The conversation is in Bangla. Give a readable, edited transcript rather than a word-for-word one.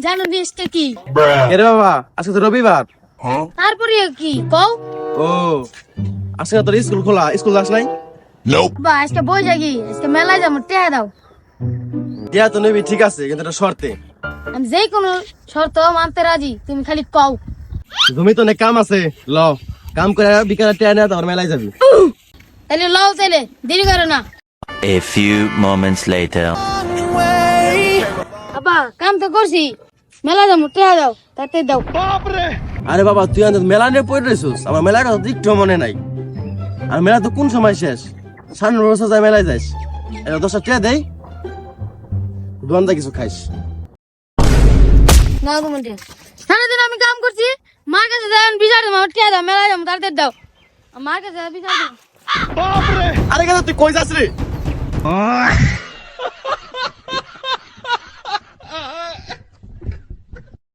জানো দেশটা কি? এরে বাবা আজকে তো রবিবার। তারপরে কি কও? ও আজকে তোর স্কুল খোলা, স্কুল যাস নাই? বা আজকে বই জাগি, আজকে মেলায় যাবো, টেহা দাও। দিয়া তো নেবি ঠিক আছে, কিন্তু এটা শর্তে। আমি যে কোনো শর্ত মানতে রাজি, তুমি খালি কও। তুমি তো অনেক কাম আছে, ল কাম করে বিকালে ট্রেন না তোর মেলায় যাবি। তাহলে লও, তাহলে দেরি করো না। A few moments later. আব্বা কাম তো করছি, মেলা যাবো, টেহা দাও, তাতে দাও। আরে বাবা তুই আনন্দ মেলা নিয়ে পড়ে রয়েছিস, আমার মেলার কথা তো একটু মনে নাই। আর মেলা তো কোন সময় শেষ? 9:30 যায় মেলায় যাস, এটা 10টা ট্রে দেই, দোকানটা কিছু খাইস। নাও তুমি টেহা। সারাদিন আমি কাম করছি, মার কাছে যান বিচার দেবো, টেহা দাও, মেলায় যাবো, তাতে দাও। মার কাছে বিচার দেবো। আরে কেন তুই কই যাস রে?